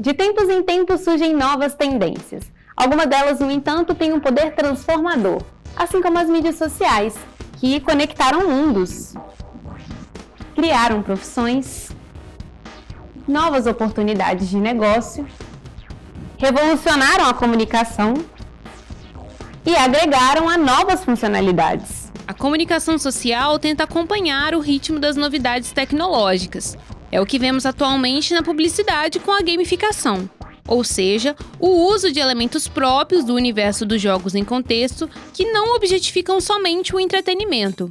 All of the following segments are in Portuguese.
De tempos em tempos surgem novas tendências. Algumas delas, no entanto, têm um poder transformador, assim como as mídias sociais, que conectaram mundos, criaram profissões, novas oportunidades de negócio, revolucionaram a comunicação e agregaram a novas funcionalidades. A comunicação social tenta acompanhar o ritmo das novidades tecnológicas. É o que vemos atualmente na publicidade com a gamificação, ou seja, o uso de elementos próprios do universo dos jogos em contexto que não objetificam somente o entretenimento.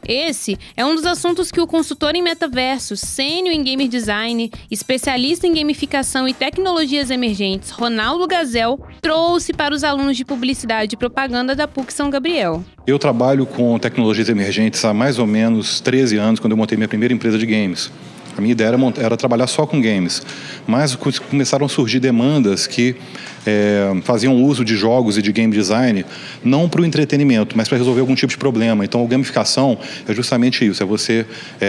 Esse é um dos assuntos que o consultor em metaverso, sênior em game design, especialista em gamificação e tecnologias emergentes, Ronaldo Gazel, trouxe para os alunos de publicidade e propaganda da PUC São Gabriel. Eu trabalho com tecnologias emergentes há mais ou menos 13 anos, quando eu montei minha primeira empresa de games. A minha ideia era trabalhar só com games, mas começaram a surgir demandas que faziam uso de jogos e de game design não para o entretenimento, mas para resolver algum tipo de problema. Então a gamificação é justamente isso, é você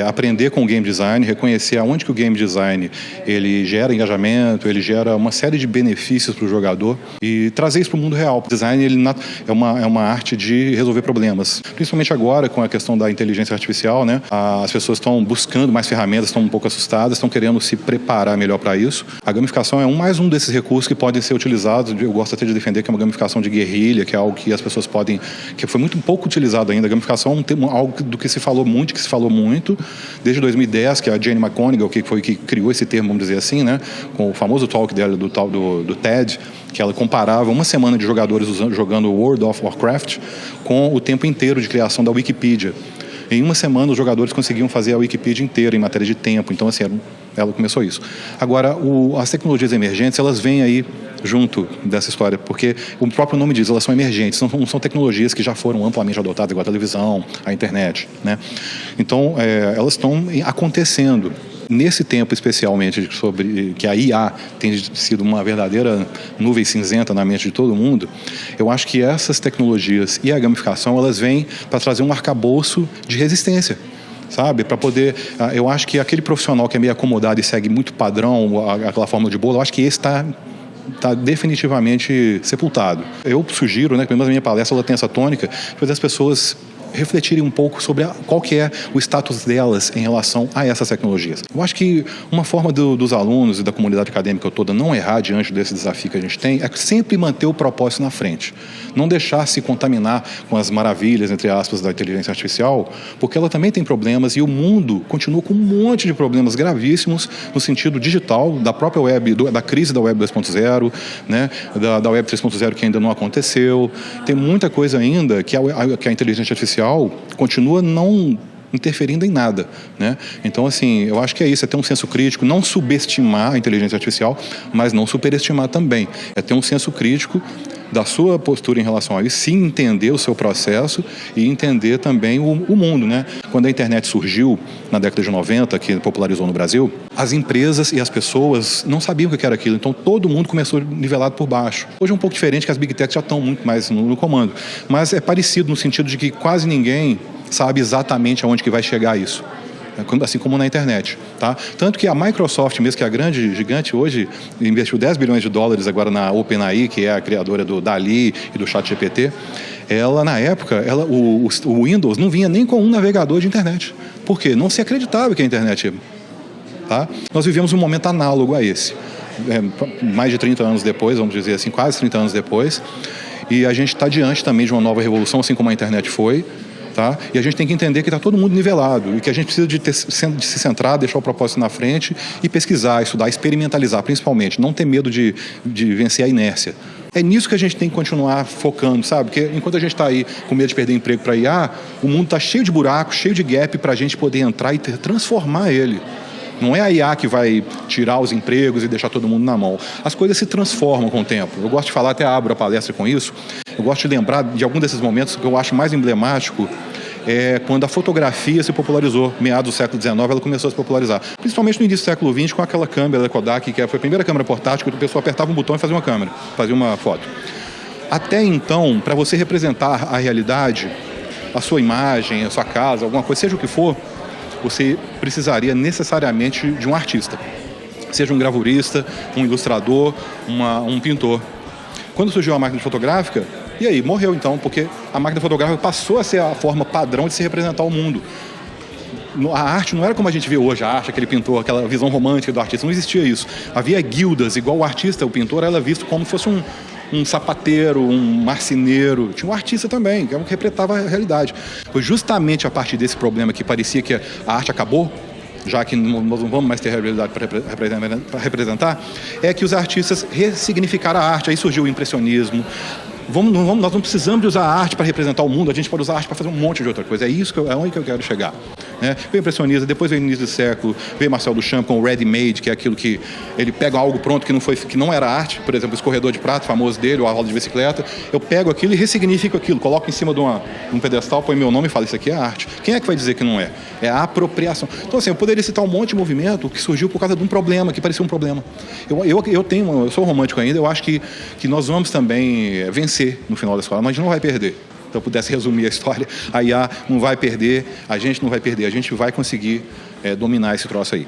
aprender com o game design, reconhecer aonde que o game design ele gera engajamento, ele gera uma série de benefícios para o jogador e trazer isso para o mundo real. O design ele é uma arte de resolver problemas, principalmente agora com a questão da inteligência artificial, né? As pessoas estão buscando mais ferramentas, estão um pouco assustadas, estão querendo se preparar melhor para isso. A gamificação é mais um desses recursos que podem ser utilizados. Eu gosto até de defender que é uma gamificação de guerrilha, que é algo que as pessoas podem, que foi muito pouco utilizado ainda. A gamificação é um termo, algo do que se falou muito, desde 2010, que a Jane McGonigal, que foi que criou esse termo, vamos dizer assim, né, com o famoso talk dela, do TED, que ela comparava uma semana de jogadores jogando World of Warcraft com o tempo inteiro de criação da Wikipedia. Em uma semana, os jogadores conseguiam fazer a Wikipedia inteira em matéria de tempo. Então, assim, ela começou isso. Agora, as tecnologias emergentes, elas vêm aí junto dessa história, porque o próprio nome diz, elas são emergentes, não são tecnologias que já foram amplamente adotadas, igual a televisão, a internet, né? Então, elas estão acontecendo. Nesse tempo, especialmente, sobre que a IA tem sido uma verdadeira nuvem cinzenta na mente de todo mundo, eu acho que essas tecnologias e a gamificação, elas vêm para trazer um arcabouço de resistência, sabe? Para poder... Eu acho que aquele profissional que é meio acomodado e segue muito padrão, aquela fórmula de bolo, eu acho que esse está definitivamente sepultado. Eu sugiro, né, que pelo menos a minha palestra ela tem essa tônica, para as pessoas refletirem um pouco sobre qual que é o status delas em relação a essas tecnologias. Eu acho que uma forma dos alunos e da comunidade acadêmica toda não errar diante desse desafio que a gente tem é sempre manter o propósito na frente. Não deixar se contaminar com as maravilhas, entre aspas, da inteligência artificial, porque ela também tem problemas e o mundo continua com um monte de problemas gravíssimos no sentido digital, da própria web, da crise da web 2.0, né, da web 3.0 que ainda não aconteceu. Tem muita coisa ainda que a inteligência artificial continua não interferindo em nada, né? Então, assim, eu acho que é isso, é ter um senso crítico, não subestimar a inteligência artificial, mas não superestimar também. É ter um senso crítico da sua postura em relação a isso, sim, entender o seu processo e entender também o mundo, né? Quando a internet surgiu na década de 90, que popularizou no Brasil, as empresas e as pessoas não sabiam o que era aquilo, então todo mundo começou nivelado por baixo. Hoje é um pouco diferente, que as Big Techs já estão muito mais no comando, mas é parecido no sentido de que quase ninguém sabe exatamente aonde que vai chegar isso, assim como na internet, tá? Tanto que a Microsoft, mesmo que é a grande gigante hoje, investiu 10 bilhões de dólares agora na OpenAI, que é a criadora do DALL-E e do ChatGPT. Ela, na época, o Windows não vinha nem com um navegador de internet. Por quê? Não se acreditava que a internet... Tá? Nós vivemos um momento análogo a esse. Mais de 30 anos depois, vamos dizer assim, quase 30 anos depois, e a gente está diante também de uma nova revolução, assim como a internet foi. Tá? E a gente tem que entender que está todo mundo nivelado e que a gente precisa de se centrar, deixar o propósito na frente e pesquisar, estudar, experimentalizar, principalmente. Não ter medo de vencer a inércia. É nisso que a gente tem que continuar focando, sabe? Porque enquanto a gente está aí com medo de perder emprego para IA, o mundo está cheio de buracos, cheio de gap para a gente poder entrar e transformar ele. Não é a IA que vai tirar os empregos e deixar todo mundo na mão. As coisas se transformam com o tempo. Eu gosto de falar, até abro a palestra com isso, eu gosto de lembrar de algum desses momentos que eu acho mais emblemático, quando a fotografia se popularizou, meados do século XIX, ela começou a se popularizar. Principalmente no início do século XX, com aquela câmera da Kodak, que foi a primeira câmera portátil, que a pessoa apertava um botão e fazia uma câmera, fazia uma foto. Até então, para você representar a realidade, a sua imagem, a sua casa, alguma coisa, seja o que for, você precisaria necessariamente de um artista. seja um gravurista, um ilustrador, um pintor. Quando surgiu a máquina fotográfica, e aí? Morreu então, porque a máquina fotográfica passou a ser a forma padrão de se representar o mundo. A arte não era como a gente vê hoje, a arte, aquele pintor, aquela visão romântica do artista, não existia isso. Havia guildas, igual o artista, o pintor era visto como se fosse um sapateiro, um marceneiro. Tinha um artista também, que representava a realidade. Foi justamente a partir desse problema que parecia que a arte acabou, já que nós não vamos mais ter realidade para representar, é que os artistas ressignificaram a arte. Aí surgiu o impressionismo. Nós não precisamos de usar a arte para representar o mundo, a gente pode usar a arte para fazer um monte de outra coisa. É onde que eu quero chegar. Né? Veio o impressionista, depois veio o início do século, veio Marcel Duchamp com o ready-made, que é aquilo que ele pega algo pronto que não era arte, por exemplo, o escorredor de prato famoso dele, ou a roda de bicicleta. Eu pego aquilo e ressignifico aquilo, coloco em cima de um pedestal, põe meu nome e falo, isso aqui é arte. Quem é que vai dizer que não é? É a apropriação. Então, assim, eu poderia citar um monte de movimento que surgiu por causa de um problema, que parecia um problema. Eu sou romântico ainda, eu acho que nós vamos também vencer no final da escola, mas a gente não vai perder. Então, eu pudesse resumir a história, a IA não vai perder, a gente não vai perder, a gente vai conseguir dominar esse troço aí.